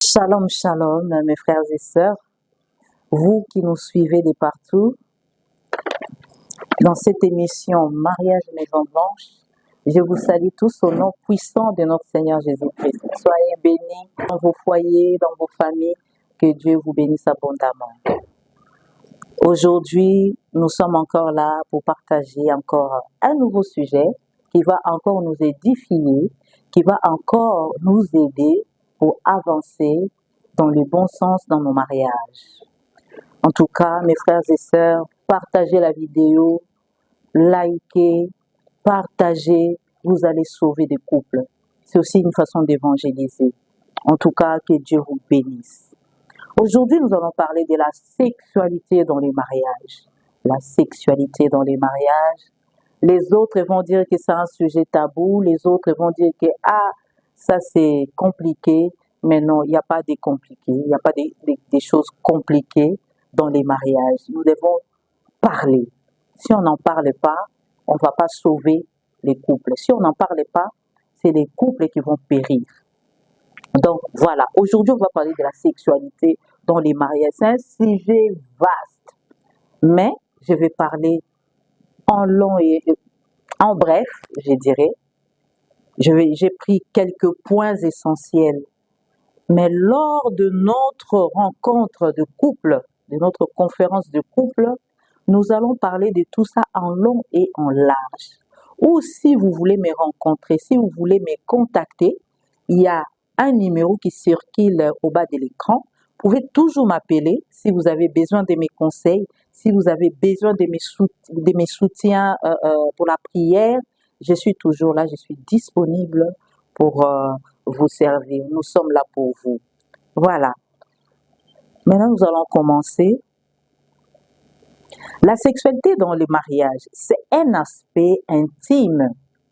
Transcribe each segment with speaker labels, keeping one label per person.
Speaker 1: Shalom, shalom, mes frères et sœurs, vous qui nous suivez de partout, dans cette émission Mariage Maison Blanche, je vous salue tous au nom puissant de notre Seigneur Jésus-Christ. Soyez bénis dans vos foyers, dans vos familles, que Dieu vous bénisse abondamment. Aujourd'hui, nous sommes encore là pour partager encore un nouveau sujet qui va encore nous édifier, qui va encore nous aider pour avancer dans le bon sens dans nos mariages. En tout cas, mes frères et sœurs, partagez la vidéo, likez, partagez, vous allez sauver des couples. C'est aussi une façon d'évangéliser. En tout cas, que Dieu vous bénisse. Aujourd'hui, nous allons parler de la sexualité dans les mariages. La sexualité dans les mariages. Les autres vont dire que c'est un sujet tabou. Les autres vont dire que ça c'est compliqué. Mais non, il n'y a pas de compliqué. Il n'y a pas des choses compliquées dans les mariages. Nous devons parler. Si on n'en parle pas, on ne va pas sauver les couples. Si on n'en parle pas, c'est les couples qui vont périr. Donc voilà, aujourd'hui on va parler de la sexualité dans les mariages. C'est un sujet vaste, mais je vais parler en long et en bref, je dirais. J'ai pris quelques points essentiels. Mais lors de notre rencontre de couple, de notre conférence de couple, nous allons parler de tout ça en long et en large. Ou si vous voulez me rencontrer, si vous voulez me contacter, il y a un numéro qui circule au bas de l'écran. Vous pouvez toujours m'appeler si vous avez besoin de mes conseils, si vous avez besoin de mes soutiens pour la prière. Je suis toujours là, je suis disponible pour vous servir. Nous sommes là pour vous. Voilà. Maintenant, nous allons commencer. La sexualité dans le mariage, c'est un aspect intime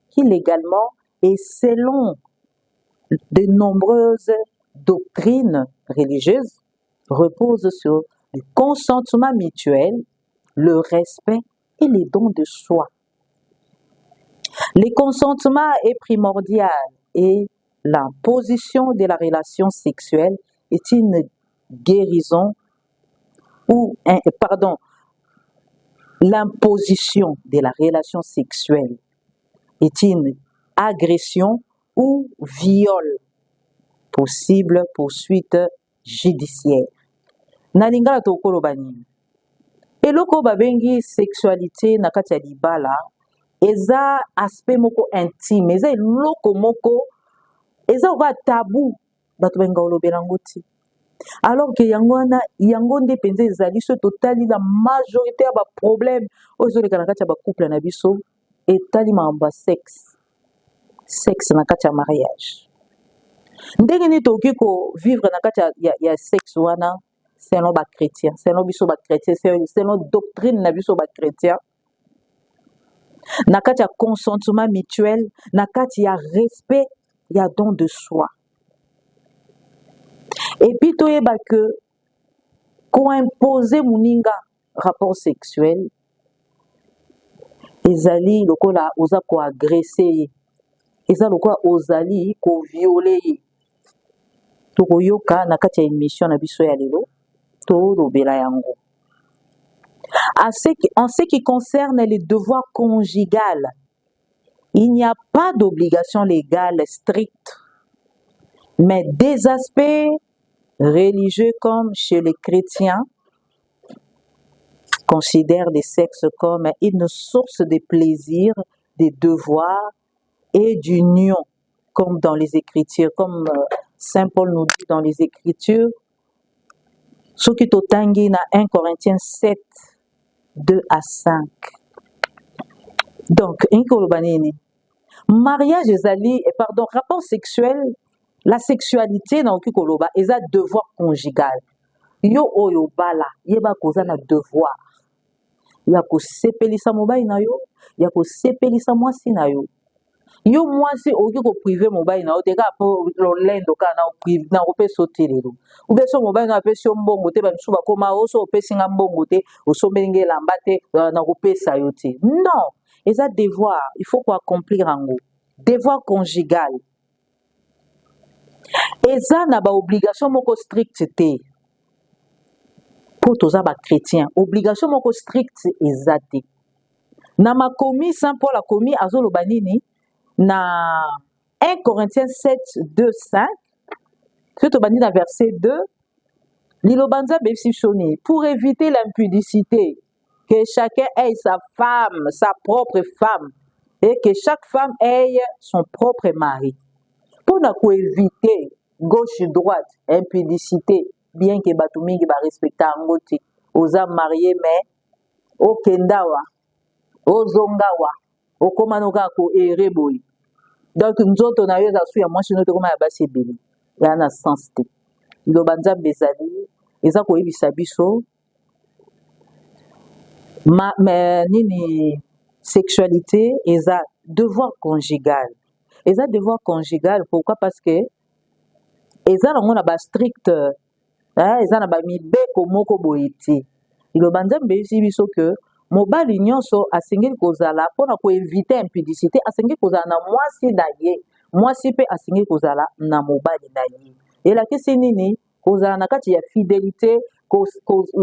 Speaker 1: qui légalement et selon de nombreuses doctrines religieuses repose sur le consentement mutuel, le respect et les dons de soi. Le consentement est primordial et la position de la relation sexuelle est une guérison l'imposition de la relation sexuelle est une agression ou viol, possible poursuite judiciaire. Nalingala tokoloba nini? Eloko babengi sexualité na kati ya libala eza aspect moko intime, eza eloko moko eza oba tabou bato benga olobela yango ti. Alors que yango nde penza ezali so totali la majorité ya baproblème oyo ezoleka na kati ya bacouple na biso etali makambo ya sexe na kati ya mariage. Ndenge nini tokoki kovivre na kati ya sexe wana selon bachrétien, selon biso bachrétien, selon doctrine na biso bachrétien, na kati ya consentement mutuel, na kati ya respect, ya don de soi. Et puis toyeba que imposer muninga rapport sexuel ezali lokola oza ko agresser ye, eza lokola ozali ko violer ye. Tokoyoka na kati ya émission na biso ya lelo tolobela yango. En ce qui concerne les devoirs conjugaux, il n'y a pas d'obligation légale stricte, mais des aspects religieux comme chez les chrétiens considèrent le sexe comme une source de plaisir, de devoir et d'union, comme dans les Écritures, comme Saint Paul nous dit dans les Écritures, soki totangi na 1 Corinthiens 7, 2 à 5. Donc, mariage ezali, rapport sexuel, la sexualité na oki koloba eza devoir conjugal. Yo oyo bala, yeba koza na devoir. Ya ko sepelisa mobali na yo, ya ko sepelisa mwasi na yo. Yo mwasi oki ko priver mobali na yo teka po lolendo ka na priver na opesa otelelo. Ubeso mobali na opesa mbongo te ba misu bakoma oso opesa nga mbongo te, osombeli elamba te na opesa yo te. Non, eza devoir, il faut ko accomplir ango. Devoir conjugal. eza na ba obligation moko strict te po toza ba chrétien obligation moko strict eza te na makomi Saint Paul akomi azoloba nini na 1 Corinthiens 7 2 5 ce tobandi na verset 2 liloba nzambe ebisi biso nini pour éviter l'impudicité que chacun ait sa femme sa propre femme et que chaque femme ait son propre mari mpona koevite gauche droite impudicité bien que bato mingi barespecta yango te oza marie mais okenda awa ozonga awa okóma no kaka koere boye donc nzoto na yo eza su ya mwasi no tokóma ya basi ebele eya na sens te liloba nzambe ezali eza koyebisa biso nini sexualité eza devoir conjugal eza devoir conjugal pourquoi parce que eza nango na bastrict eza na bamibeko moko boye te liloba nzambe eyebisi biso ke mobali nyonso asengeli kozala mpona koevite impudicité asengeli kozala na mwasi na ye mwasi mpe asengeli kozala na mobali na ye elakisi nini kozala na kati ya fidélité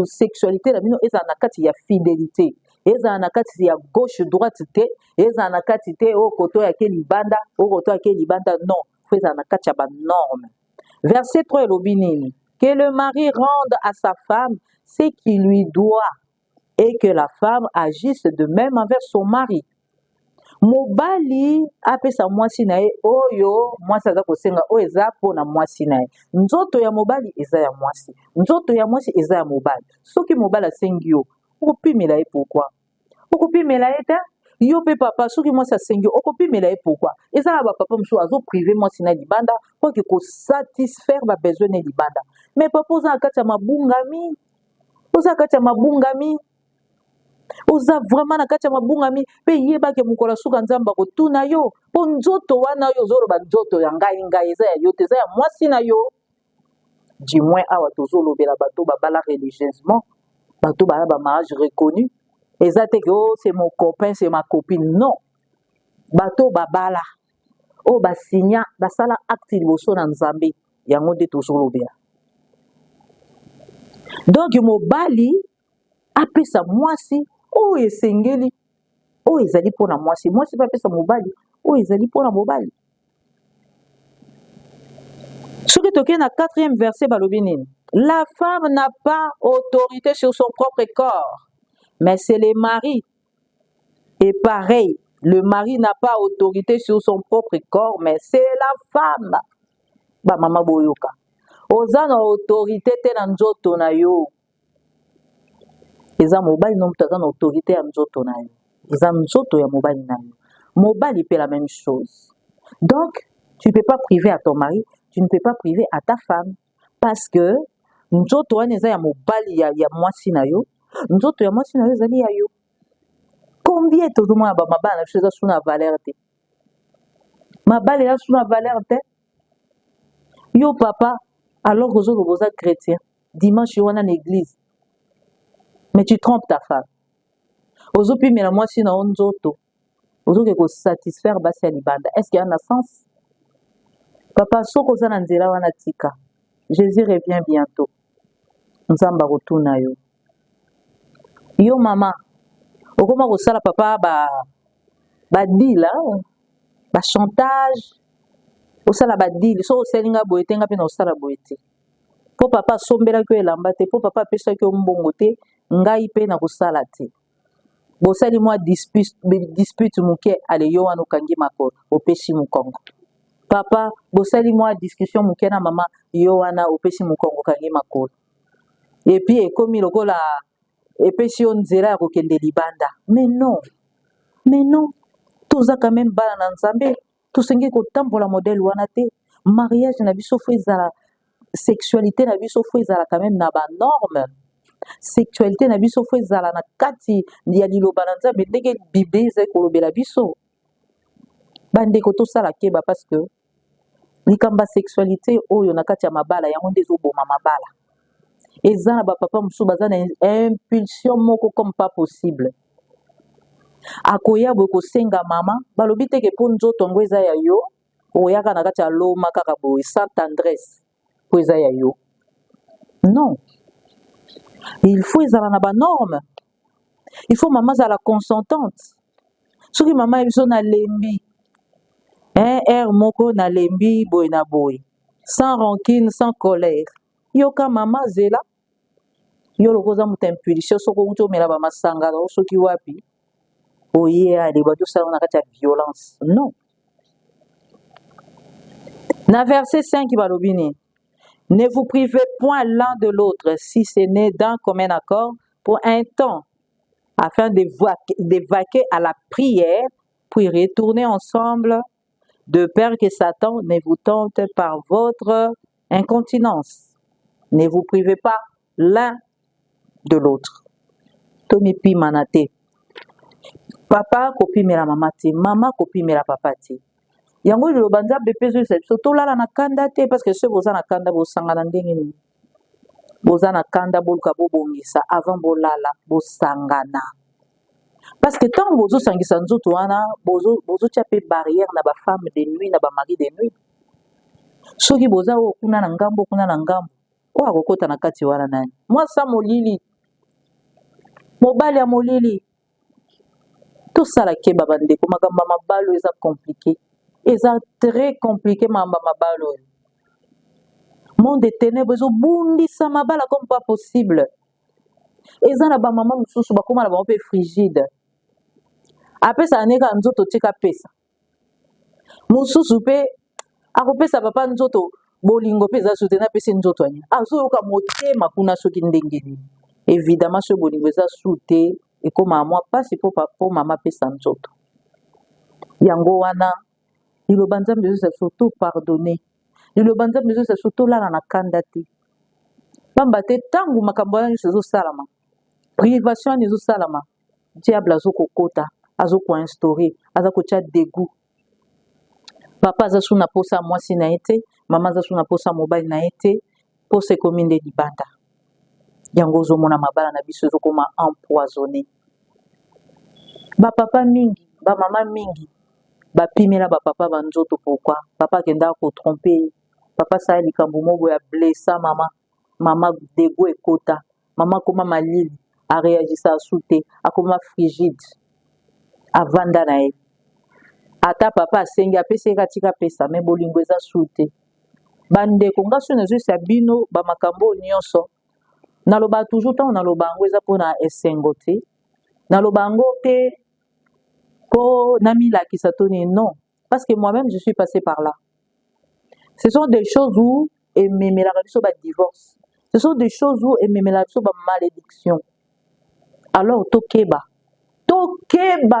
Speaker 1: sexualité na bino ezala na kati ya fidélité ezala na kati ya gauche droite te ezala na kati te oyo koto yake libanda oyo koto yake libanda non fo ezala na kati ya banorme verset 3 elobi nini que le mari rende à sa femme ce qui lui doit et que la femme agisse de même envers son mari mobali apesa mwasi na ye oyo mwasi aza kosenga oyo eza mpona mwasi na ye nzoto ya mobali eza ya mwasi nzoto ya mwasi eza ya mobali soki mobali asengi yo okopimela ye pourkui okopimela ye te yo mpe papa soki mwasi asengi yo okopimela ye pourkui eza na bapapa mosusu azoprive mwasi na libanda po ke kosatisfaire babesoin na libanda mais papa oza na kati ya mabungami oza na kati ya mabungami oza vraiment na kati ya mabungami mpe yebake mokolo suka nzambe akotuna yo mpo nzoto wana oyo ozoloba nzoto ya ngai eza ya yo te eza ya mwasi na yo du moins awa tozolobela bato babala religieusement bato baya bamariage reconnu eza te ke oh c'est mon copain c'est ma copine non bato babala oyo basinya basala acte liboso na nzambe yango nde tozolobela donc mobali apesa mwasi oyo esengeli oyo ezali mpona mwasi mwasi mpe apesa mobali oyo ezali mpona mobali soki tokei na 4e verset balobi nini la femme n'a pas autorité sur son propre corps mais c'est le mari et pareil le mari n'a pas autorité sur son propre corps mais c'est la femme bamama boyoka oza na autorité te na nzoto na yo eza mobali no moto aza na autorité ya nzoto na yo eza nzoto ya mobali na yo mobali pe la même chose donc tu ne peux pas priver à ton mari tu ne peux pas priver à ta femme parce que nzoto wana eza ya mobali ya mwasi na yo nzoto ya mwasi na yo ezali ya yo combien tozomona bamabala na biso eza suna valeur te mabali eza suna valeur te yo papa alors kozoloba oza chrétien dimanche yo wana na église mais tu trompes ta femme ozopimela mwasi na yo nzoto ozoke kosatisfaire basi ya libanda est ce qu'il y a na sens papa soki oza na nzela wana tika jésus revient bientôt nzambe akotuna yo yo mama okoma kosala papa badila bachantage osala badili soki osalinga boye te nga mpe na osala boye te mpo papa asombelaki yo elamba te mpo papa apesaki yo mbongo te ngai mpe na kosala te bosali mwa dispute moke ale yo wana okangi makolo opesi mokongo papa bosali mwa discussion moke na mama yo wana opesi mokongo okangi makolo epuis ekomi lokola epesi yo nzela ya kokende libanda mais non toza quand même bana na nzambe tosengi kotambola modèle wana te mariage na biso fo ezala sexualité na biso fo ezala quand même na banorme sexualité na biso fo ezala na kati ya liloba na nzambe ndenge bible ezali kolobela biso bandeko tosala keba parce que likamba sexualité oyo na kati ya mabala yango nde ezoboma mabala eza na bapapa mosusu baza na impulsion moko comme pas possible akoya boye kosenga mama balobi teke mpo nzoto yango eza ya yo oyaka na kati ya loma kaka boye sans tendresse po eza ya yo. Non, il faut ezala na banorme, il faut mama azala consentante. Soki mama ye biso nalembi air moko nalembi boye na boye, sans rancune, sans colère, yoka mama zela yo loko oza moto impulsion soki outi omela bamasanga soki wapi oye aleba tosala na kati ya violence. Non. Na verset 5 balobi nini? Ne vous privez point l'un de l'autre, si ce n'est d'un commun accord, pour un temps, afin d'évacuer à la prière, puis retourner ensemble, de peur que Satan ne vous tente par votre incontinence. Ne vous privez pas l'un de l'autre. Tomi pi manate. Papa kopi mela mama te, mama kopi mela papa te. Yango lo banza bepezo so to lala na kanda te parce que ceux boza na kanda bo sangana ndenge ni. Boza na kanda boluka bo bongisa avant bo lala bo sangana. Parce que tant bozo sangisa nzoto wana bozo tia pe barrière na ba femme de nuit na ba mari de nuit. Soki boza o kuna na ngambo o akokota na kati wana nani. Moi sa molili. Mobali ya molili. Tout ça la ke babande ko makamba mabalo eza compliqué. Eza très compliqué mamba mabalo. Monde des ténèbres zo bundisa mabala comme pas possible. Eza na ba maman mususu bakoma na ba pe frigide. Apesa aneka nzoto tika pesa. Mususu pe akopesa papa nzoto bolingo pe za soutena pesa nzoto anya. Azo yoka motema kuna soki ndengeni. Évidemment ce bolingo eza souté et comme à moi pas si pour papa maman pesa nzoto. Yango wana le banza besoin c'est surtout pardonner. Le banza besoin c'est surtout là na kandati. Bamba te tangu makambo ya nzo salama. Privation nzo salama. Diable azoko kota, azoko instaurer, azoko tia dégoût. Papa azasu na posa mwasi na été, maman azasu na posa mobile na été, pour se commune de libanda. Yango zo mona mabala na biso zo koma empoisonné. Ba papa mingi, ba mama mingi. Ba pimela ba papa banzoto pourquoi? Papa kenda ko tromper, papa sa likambo mobo ya blessa mama dégoût ekota, mama koma malili, a réagissa souté, a koma frigide, a vanda na e. Ata papa asengi apesi katika pesa me bolingo eza souté. Bande konga so na zo bino ba makambo nyonso. Naloba toujours tant naloba ngo eza pona esengote. Naloba ngo te ko namila kisatoni non parce que moi-même je suis passé par là. Ce sont des choses où ememela biso ba divorce. Ce sont des choses où ememela biso ba malédiction. Alors tokeba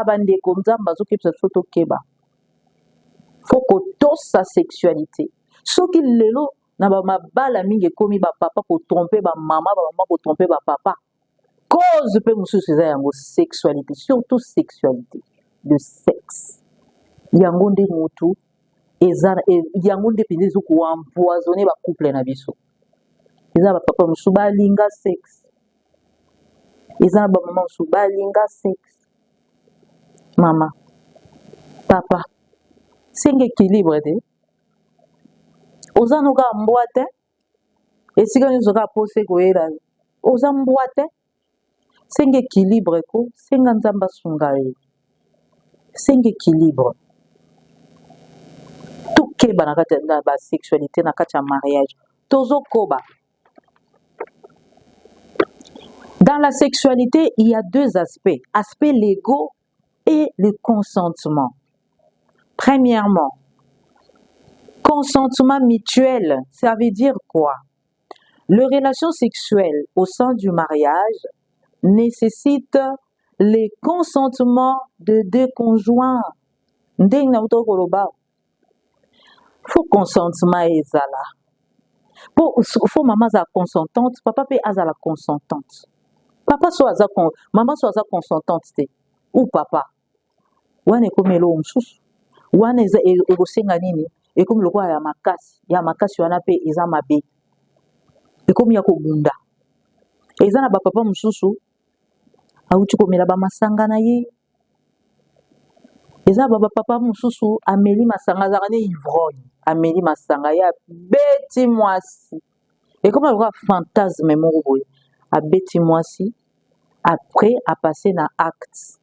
Speaker 1: bande ko nzamba zo kepsa so tokeba. Faut que tous sa sexualité. Soki lelo na ba mabala mingi komi ba papa ko tromper ba maman ko tromper ba papa. Cause pe mususu za yango sexualité, surtout sexualité. De sexe. Yango nde motu eza yango nde pende zo ko empoisonner ba couple na biso. Eza ba papa musu ba linga sexe. Eza ba maman musu ba linga sexe. Mama, papa, c'est un équilibre de. Oza noka mboate esika nyoso ka pose ko era. Oza mboate c'est un équilibre ko, c'est un nzamba sungaye. C'est un équilibre. Tout keba na kati na ba sexualité na kati ya mariage. Tozo koba. Dans la sexualité, il y a deux aspects. Aspect légaux et le consentement. Premièrement, consentement mutuel, ça veut dire quoi? Les relations sexuelles au sein du mariage nécessitent le consentement de deux conjoints. Faut consentement ezala. Faut maman za consentante, papa pe azala consentante. Papa so aza maman so aza consentante te ou papa. Wana ekomelo msusu. Wana eza egosenga nini? Ekomi lokwa ya makasi wana pe eza mabe. Ekomi ya kobunda. Eza na ba papa msusu auti komela ba masanga na ye. eza baba papa mosusu ameli masanga azalaka ne ivrogne ameli masanga ye abeti mwasi ekoma lokola fantasme moko boye abeti mwasi après apase na acte